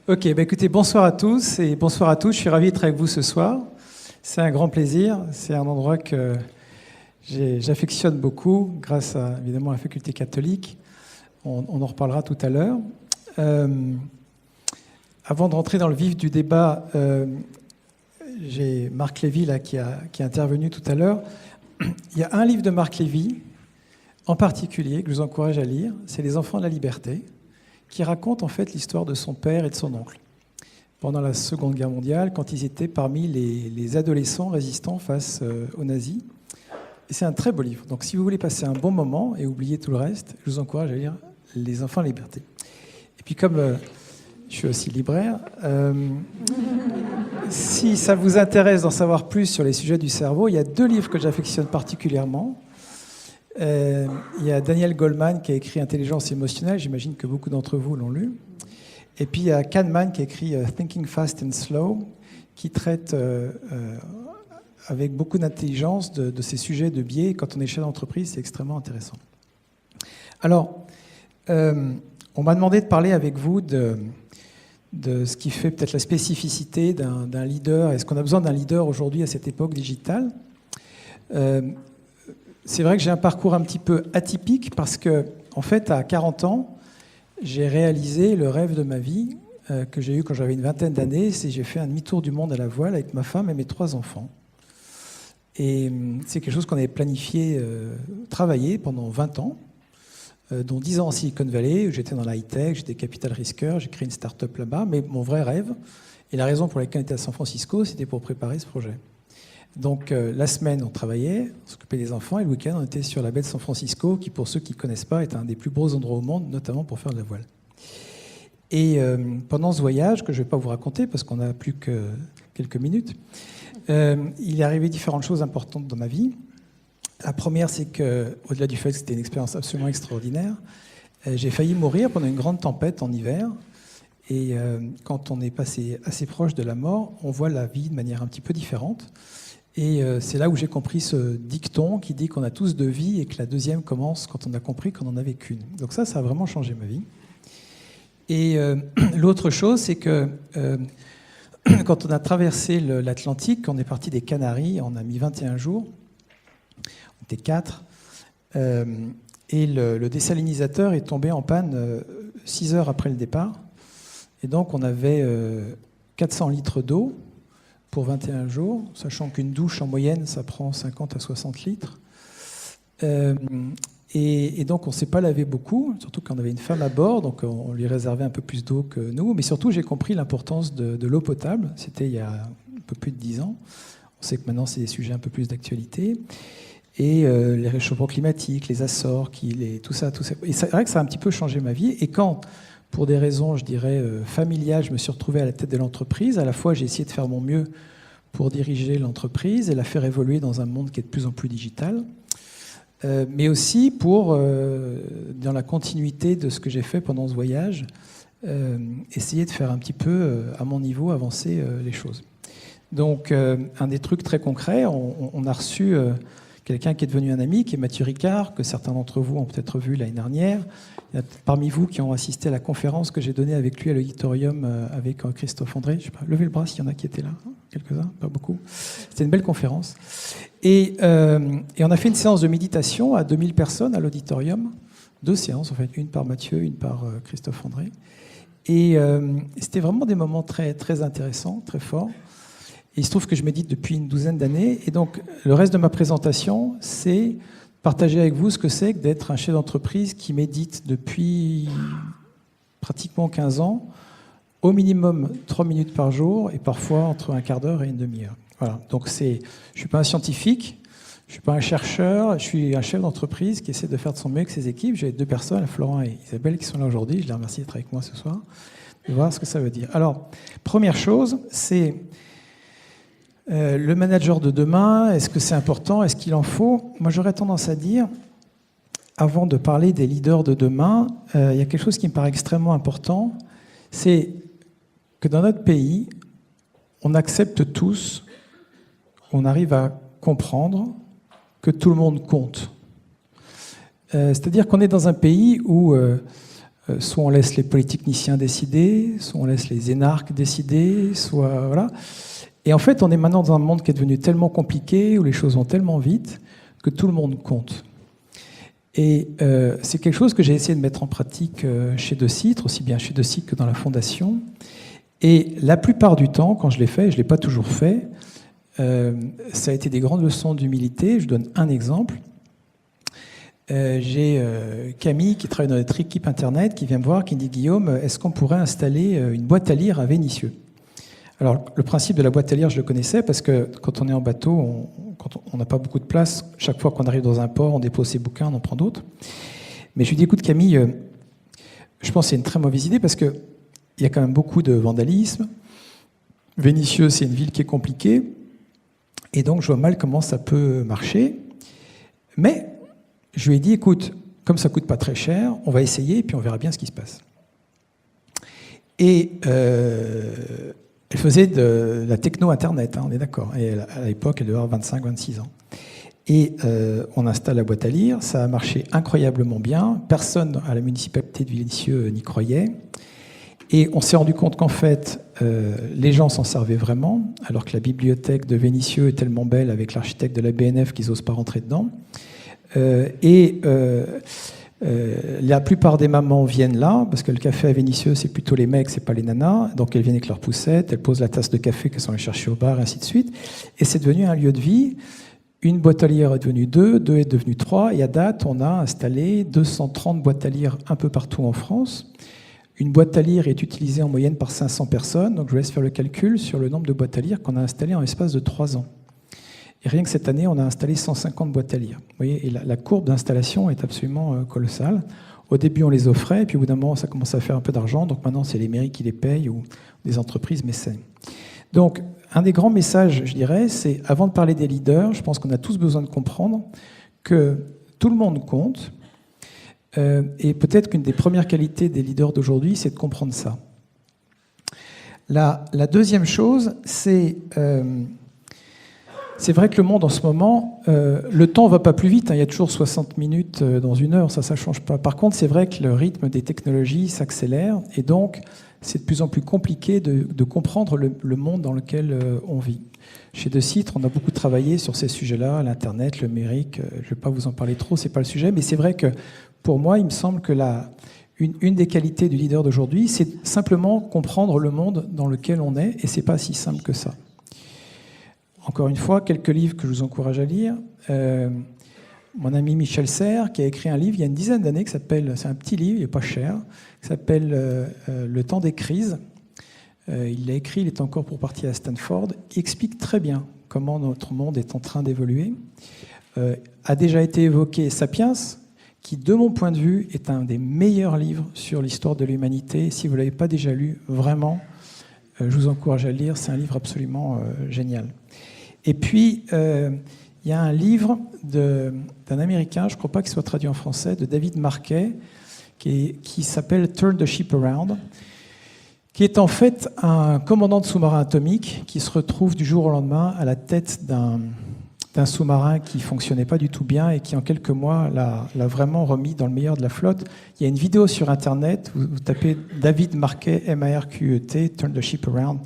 Ok, bah écoutez, bonsoir à tous et bonsoir à tous. Je suis ravi d'être avec vous ce soir. C'est un grand plaisir. C'est un endroit que j'affectionne beaucoup, grâce à évidemment la faculté catholique. On en reparlera tout à l'heure. Avant de rentrer dans le vif du débat, j'ai Marc Lévy là, qui est intervenu tout à l'heure. Il y a un livre de Marc Lévy en particulier que je vous encourage à lire, c'est Les Enfants de la Liberté, qui raconte en fait l'histoire de son père et de son oncle pendant la Seconde Guerre mondiale, quand ils étaient parmi les adolescents résistants face aux nazis. Et c'est un très beau livre. Donc si vous voulez passer un bon moment et oublier tout le reste, je vous encourage à lire Les Enfants de la Liberté. Et puis comme je suis aussi libraire, si ça vous intéresse d'en savoir plus sur les sujets du cerveau, il y a deux livres que j'affectionne particulièrement. Il y a Daniel Goleman qui a écrit Intelligence émotionnelle, j'imagine que beaucoup d'entre vous l'ont lu. Et puis il y a Kahneman qui a écrit Thinking Fast and Slow, qui traite avec beaucoup d'intelligence de ces sujets de biais. Quand on est chef d'entreprise, c'est extrêmement intéressant. Alors, on m'a demandé de parler avec vous de ce qui fait peut-être la spécificité d'un leader. Est-ce qu'on a besoin d'un leader aujourd'hui à cette époque digitale ? C'est vrai que j'ai un parcours un petit peu atypique parce que, en fait, à 40 ans, j'ai réalisé le rêve de ma vie que j'ai eu quand j'avais une vingtaine d'années. C'est j'ai fait un demi-tour du monde à la voile avec ma femme et mes 3 enfants. Et c'est quelque chose qu'on avait planifié, travailler pendant 20 ans, dont 10 ans en Silicon Valley, où j'étais dans la high-tech, j'étais capital risqueur, j'ai créé une start-up là-bas. Mais mon vrai rêve, et la raison pour laquelle on était à San Francisco, c'était pour préparer ce projet. Donc la semaine, on travaillait, on s'occupait des enfants, et le week-end, on était sur la baie de San Francisco, qui, pour ceux qui ne connaissent pas, est un des plus beaux endroits au monde, notamment pour faire de la voile. Et pendant ce voyage, que je ne vais pas vous raconter, parce qu'on n'a plus que quelques minutes, il est arrivé différentes choses importantes dans ma vie. La première, c'est qu'au-delà du fait que c'était une expérience absolument extraordinaire, j'ai failli mourir pendant une grande tempête en hiver. Et quand on est passé assez proche de la mort, on voit la vie de manière un petit peu différente. Et c'est là où j'ai compris ce dicton qui dit qu'on a tous 2 vies et que la deuxième commence quand on a compris qu'on n'en avait qu'une. Donc ça a vraiment changé ma vie. Et l'autre chose, c'est que quand on a traversé l'Atlantique, on est parti des Canaries, on a mis 21 jours, on était 4, et le désalinisateur est tombé en panne 6 heures après le départ. Et donc on avait 400 litres d'eau pour 21 jours, sachant qu'une douche en moyenne, ça prend 50 à 60 litres. Et donc on ne s'est pas lavé beaucoup, surtout quand on avait une femme à bord, donc on lui réservait un peu plus d'eau que nous. Mais surtout, j'ai compris l'importance de l'eau potable. C'était il y a un peu plus de 10 ans. On sait que maintenant, c'est des sujets un peu plus d'actualité. Et les réchauffements climatiques, les Açores, tout ça. Et c'est vrai que ça a un petit peu changé ma vie. Et quand, pour des raisons, je dirais, familiales, je me suis retrouvé à la tête de l'entreprise, à la fois, j'ai essayé de faire mon mieux pour diriger l'entreprise et la faire évoluer dans un monde qui est de plus en plus digital. Mais aussi pour, dans la continuité de ce que j'ai fait pendant ce voyage, essayer de faire un petit peu, à mon niveau, avancer les choses. Donc, un des trucs très concrets, on a reçu quelqu'un qui est devenu un ami, qui est Mathieu Ricard, que certains d'entre vous ont peut-être vu l'année dernière. Il y a parmi vous qui ont assisté à la conférence que j'ai donnée avec lui à l'auditorium avec Christophe André. Je sais pas, levez le bras s'il y en a qui étaient là. Quelques-uns, pas beaucoup. C'était une belle conférence. Et on a fait une séance de méditation à 2000 personnes à l'auditorium. 2 séances, en fait, une par Mathieu, une par Christophe André. Et c'était vraiment des moments très, très intéressants, très forts. Et il se trouve que je médite depuis une douzaine d'années. Et donc, le reste de ma présentation, c'est partager avec vous ce que c'est que d'être un chef d'entreprise qui médite depuis pratiquement 15 ans, au minimum 3 minutes par jour, et parfois entre un quart d'heure et une demi-heure. Voilà. Donc, je ne suis pas un scientifique, je ne suis pas un chercheur, je suis un chef d'entreprise qui essaie de faire de son mieux avec ses équipes. J'ai 2 personnes, Florent et Isabelle, qui sont là aujourd'hui. Je les remercie d'être avec moi ce soir, de voir ce que ça veut dire. Alors, première chose, c'est le manager de demain. Est-ce que c'est important? Est-ce qu'il en faut? Moi, j'aurais tendance à dire, avant de parler des leaders de demain, il y a quelque chose qui me paraît extrêmement important, c'est que dans notre pays, on accepte tous, on arrive à comprendre que tout le monde compte. C'est-à-dire qu'on est dans un pays où soit on laisse les polytechniciens décider, soit on laisse les énarques décider, soit voilà. Et en fait, on est maintenant dans un monde qui est devenu tellement compliqué, où les choses vont tellement vite, que tout le monde compte. Et c'est quelque chose que j'ai essayé de mettre en pratique chez De Citre, aussi bien chez De Citre que dans la Fondation. Et la plupart du temps, quand je l'ai fait, je ne l'ai pas toujours fait, ça a été des grandes leçons d'humilité. Je donne un exemple. J'ai Camille, qui travaille dans notre équipe Internet, qui vient me voir, qui me dit « Guillaume, est-ce qu'on pourrait installer une boîte à lire à Vénissieux ?» Alors, le principe de la boîte à lire, je le connaissais, parce que quand on est en bateau, quand on n'a pas beaucoup de place, chaque fois qu'on arrive dans un port, on dépose ses bouquins, on en prend d'autres. Mais je lui dis « Écoute Camille, je pense que c'est une très mauvaise idée, parce qu'il y a quand même beaucoup de vandalisme. Vénissieux, c'est une ville qui est compliquée, et donc je vois mal comment ça peut marcher. Mais... je lui ai dit, écoute, comme ça ne coûte pas très cher, on va essayer et puis on verra bien ce qui se passe. Et elle faisait de la techno-internet, hein, on est d'accord. Et à l'époque, elle devait avoir 25-26 ans. Et on installe la boîte à lire, ça a marché incroyablement bien. Personne à la municipalité de Vénissieux n'y croyait. Et on s'est rendu compte qu'en fait, les gens s'en servaient vraiment, alors que la bibliothèque de Vénissieux est tellement belle avec l'architecte de la BNF qu'ils n'osent pas rentrer dedans. La plupart des mamans viennent là, parce que le café à Vénissieux, c'est plutôt les mecs, c'est pas les nanas. Donc elles viennent avec leur poussette, elles posent la tasse de café qu'elles sont allées chercher au bar, et ainsi de suite. Et c'est devenu un lieu de vie. Une boîte à lire est devenue 2, 2 est devenue 3, et à date, on a installé 230 boîtes à lire un peu partout en France. Une boîte à lire est utilisée en moyenne par 500 personnes, donc je vous laisse faire le calcul sur le nombre de boîtes à lire qu'on a installées en l'espace de 3 ans. Et rien que cette année, on a installé 150 boîtes à lire. Vous voyez, et la courbe d'installation est absolument colossale. Au début, on les offrait, et puis au bout d'un moment, ça commence à faire un peu d'argent. Donc maintenant, c'est les mairies qui les payent ou des entreprises mécènes. Donc, un des grands messages, je dirais, c'est, avant de parler des leaders, je pense qu'on a tous besoin de comprendre que tout le monde compte. Et peut-être qu'une des premières qualités des leaders d'aujourd'hui, c'est de comprendre ça. La deuxième chose, c'est vrai que le monde en ce moment, le temps ne va pas plus vite, hein, il y a toujours 60 minutes dans une heure, ça ne change pas. Par contre, c'est vrai que le rythme des technologies s'accélère et donc c'est de plus en plus compliqué de comprendre le monde dans lequel on vit. Chez De Citre, on a beaucoup travaillé sur ces sujets-là, l'Internet, le numérique, je ne vais pas vous en parler trop, ce n'est pas le sujet, mais c'est vrai que pour moi, il me semble que une des qualités du leader d'aujourd'hui, c'est simplement comprendre le monde dans lequel on est et ce n'est pas si simple que ça. Encore une fois, quelques livres que je vous encourage à lire. Mon ami Michel Serres, qui a écrit un livre il y a une dizaine d'années, c'est un petit livre, il n'est pas cher, qui s'appelle Le temps des crises. Il l'a écrit, il est encore pour partie à Stanford, qui explique très bien comment notre monde est en train d'évoluer. A déjà été évoqué Sapiens, qui, de mon point de vue, est un des meilleurs livres sur l'histoire de l'humanité. Si vous ne l'avez pas déjà lu, vraiment, je vous encourage à le lire, c'est un livre absolument génial. Et puis, il y a un livre d'un Américain, je ne crois pas qu'il soit traduit en français, de David Marquet, qui s'appelle « Turn the Ship Around », qui est en fait un commandant de sous-marin atomique qui se retrouve du jour au lendemain à la tête d'un sous-marin qui ne fonctionnait pas du tout bien et qui, en quelques mois, l'a vraiment remis dans le meilleur de la flotte. Il y a une vidéo sur Internet, vous tapez David Marquet, M-A-R-Q-E-T, « Turn the Ship Around »,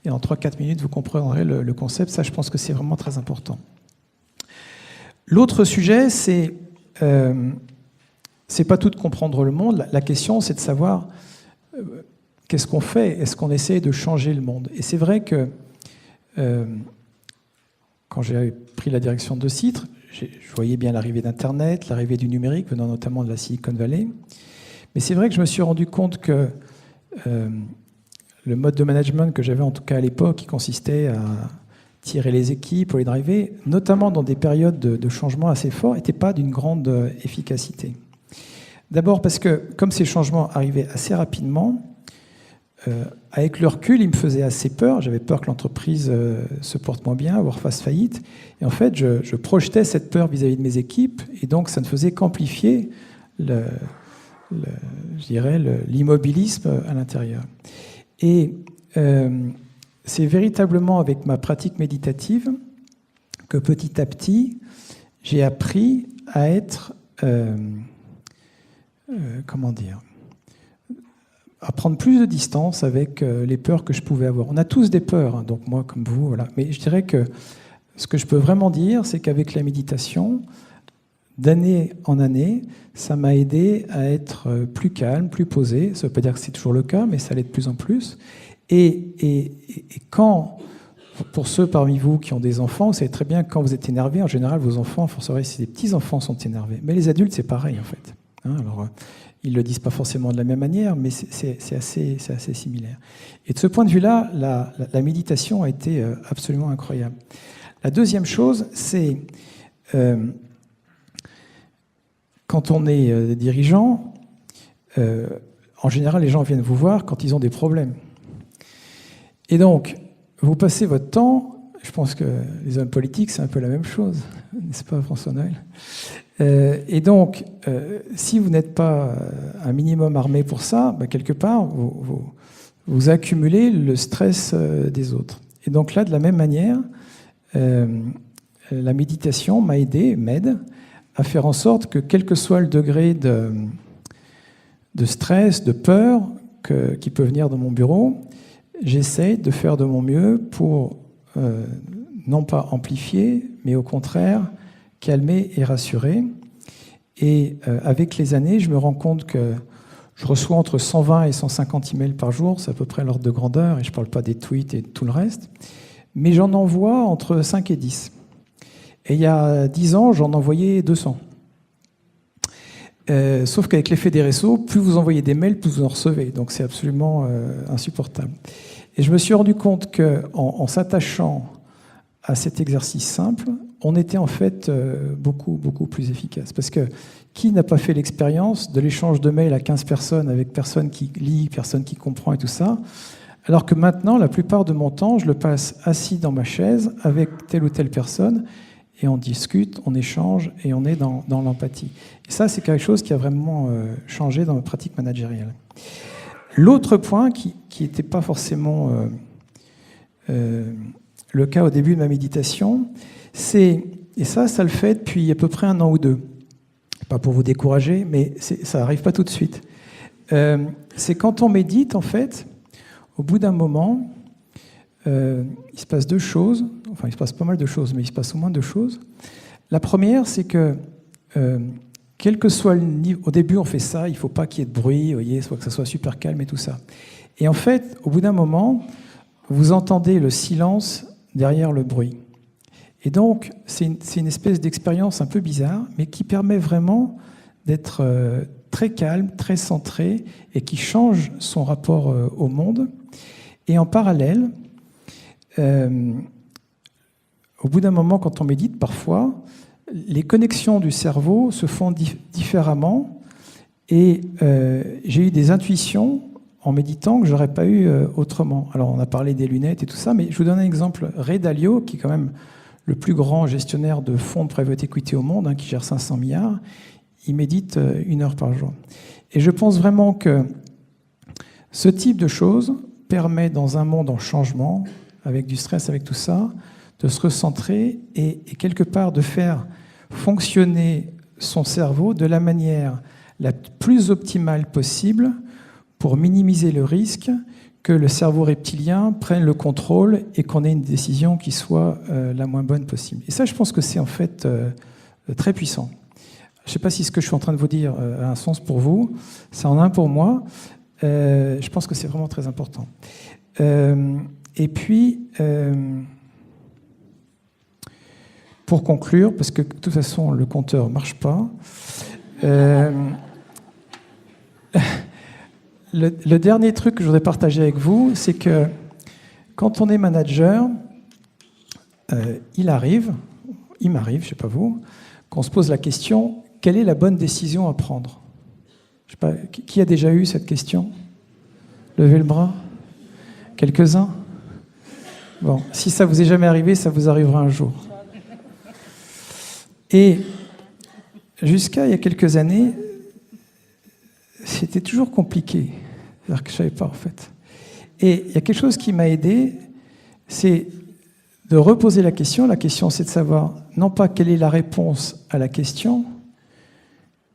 et en 3-4 minutes, vous comprendrez le concept. Ça, je pense que c'est vraiment très important. L'autre sujet, c'est pas tout de comprendre le monde. La question, c'est de savoir qu'est-ce qu'on fait. Est-ce qu'on essaie de changer le monde? Et c'est vrai que quand j'ai pris la direction de Citre, je voyais bien l'arrivée d'Internet, l'arrivée du numérique, venant notamment de la Silicon Valley. Mais c'est vrai que je me suis rendu compte que le mode de management que j'avais en tout cas à l'époque, qui consistait à tirer les équipes pour les driver, notamment dans des périodes de changement assez forts, n'était pas d'une grande efficacité. D'abord parce que, comme ces changements arrivaient assez rapidement, avec le recul, il me faisait assez peur. J'avais peur que l'entreprise se porte moins bien, voire fasse faillite. Et en fait, je projetais cette peur vis-à-vis de mes équipes, et donc ça ne faisait qu'amplifier l'immobilisme à l'intérieur. Et c'est véritablement avec ma pratique méditative que petit à petit, j'ai appris à être, à prendre plus de distance avec les peurs que je pouvais avoir. On a tous des peurs, hein, donc moi comme vous, voilà. Mais je dirais que ce que je peux vraiment dire, c'est qu'avec la méditation, d'année en année, ça m'a aidé à être plus calme, plus posé. Ça ne veut pas dire que c'est toujours le cas, mais ça l'est de plus en plus. Et quand, pour ceux parmi vous qui ont des enfants, vous savez très bien que quand vous êtes énervé, en général, vos enfants, forcément, si les petits-enfants sont énervés. Mais les adultes, c'est pareil, en fait. Hein, alors, ils ne le disent pas forcément de la même manière, mais c'est assez similaire. Et de ce point de vue-là, la méditation a été absolument incroyable. La deuxième chose, c'est quand on est dirigeant, en général, les gens viennent vous voir quand ils ont des problèmes. Et donc, vous passez votre temps, je pense que les hommes politiques, c'est un peu la même chose, n'est-ce pas, François-Noël ? Et donc, si vous n'êtes pas un minimum armé pour ça, bah, quelque part, vous accumulez le stress des autres. Et donc là, de la même manière, la méditation m'aide à faire en sorte que, quel que soit le degré de stress, de peur qui peut venir dans mon bureau, j'essaie de faire de mon mieux pour non pas amplifier, mais au contraire calmer et rassurer. Et avec les années, je me rends compte que je reçois entre 120 et 150 emails par jour, c'est à peu près l'ordre de grandeur, et je ne parle pas des tweets et de tout le reste, mais j'en envoie entre 5 et 10. Et il y a 10 ans, j'en envoyais 200. Sauf qu'avec l'effet des réseaux, plus vous envoyez des mails, plus vous en recevez. Donc c'est absolument insupportable. Et je me suis rendu compte qu'en s'attachant à cet exercice simple, on était en fait beaucoup plus efficace. Parce que qui n'a pas fait l'expérience de l'échange de mails à 15 personnes avec personne qui lit, personne qui comprend et tout ça, alors que maintenant, la plupart de mon temps, je le passe assis dans ma chaise avec telle ou telle personne, et on discute, on échange, et on est dans l'empathie. Et ça, c'est quelque chose qui a vraiment changé dans ma pratique managériale. L'autre point qui n'était pas forcément le cas au début de ma méditation, c'est, et ça le fait depuis à peu près 1 an ou 2, pas pour vous décourager, mais ça n'arrive pas tout de suite. C'est quand on médite, en fait, au bout d'un moment, il se passe 2 choses, enfin il se passe pas mal de choses, mais il se passe au moins 2 choses. La première, c'est que quel que soit le niveau, au début on fait ça, il ne faut pas qu'il y ait de bruit, vous voyez, soit que ça soit super calme et tout ça. Et en fait, au bout d'un moment, vous entendez le silence derrière le bruit. Et donc, c'est une espèce d'expérience un peu bizarre, mais qui permet vraiment d'être très calme, très centré, et qui change son rapport au monde. Et en parallèle, au bout d'un moment, quand on médite, parfois, les connexions du cerveau se font différemment. Et j'ai eu des intuitions en méditant que je n'aurais pas eu autrement. Alors, on a parlé des lunettes et tout ça, mais je vous donne un exemple. Ray Dalio, qui est quand même le plus grand gestionnaire de fonds de private equity au monde, qui gère 500 milliards, il médite 1 heure par jour. Et je pense vraiment que ce type de choses permet, dans un monde en changement, avec du stress, avec tout ça, de se recentrer et quelque part de faire fonctionner son cerveau de la manière la plus optimale possible pour minimiser le risque que le cerveau reptilien prenne le contrôle et qu'on ait une décision qui soit la moins bonne possible. Et ça, je pense que c'est en fait très puissant. Je ne sais pas si ce que je suis en train de vous dire a un sens pour vous, ça en a un pour moi. Je pense que c'est vraiment très important. Et puis, pour conclure, parce que de toute façon le compteur ne marche pas, le dernier truc que je voudrais partager avec vous, c'est que quand on est manager, il m'arrive, je ne sais pas vous, qu'on se pose la question, quelle est la bonne décision à prendre ? Je sais pas, qui a déjà eu cette question ? Levez le bras. Quelques-uns ? Bon, si ça vous est jamais arrivé, ça vous arrivera un jour. Et jusqu'à il y a quelques années, c'était toujours compliqué. C'est-à-dire que je ne savais pas, en fait. Et il y a quelque chose qui m'a aidé, c'est de reposer la question. La question, c'est de savoir, non pas quelle est la réponse à la question,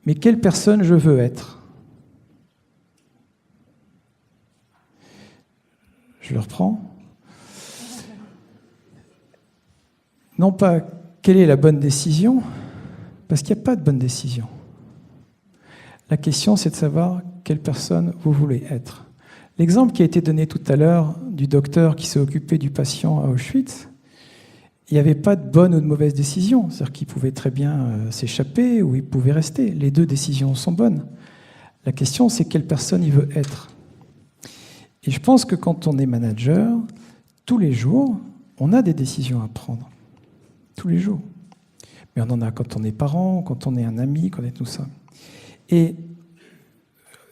mais quelle personne je veux être. le reprends. Non pas quelle est la bonne décision, parce qu'il n'y a pas de bonne décision. La question, c'est de savoir quelle personne vous voulez être. L'exemple qui a été donné tout à l'heure du docteur qui s'est occupé du patient à Auschwitz, il n'y avait pas de bonne ou de mauvaise décision. C'est-à-dire qu'il pouvait très bien s'échapper ou il pouvait rester. Les deux décisions sont bonnes. La question, c'est quelle personne il veut être. Et je pense que quand on est manager, tous les jours, on a des décisions à prendre. Tous les jours. Mais on en a quand on est parent, quand on est un ami, quand on est tout ça. Et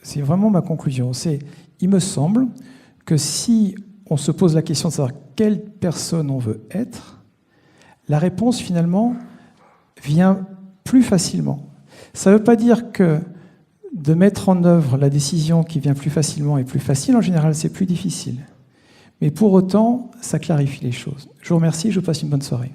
c'est vraiment ma conclusion. Il me semble que si on se pose la question de savoir quelle personne on veut être, la réponse finalement vient plus facilement. Ça ne veut pas dire que de mettre en œuvre la décision qui vient plus facilement est plus facile. En général, c'est plus difficile. Mais pour autant, ça clarifie les choses. Je vous remercie, je vous passe une bonne soirée.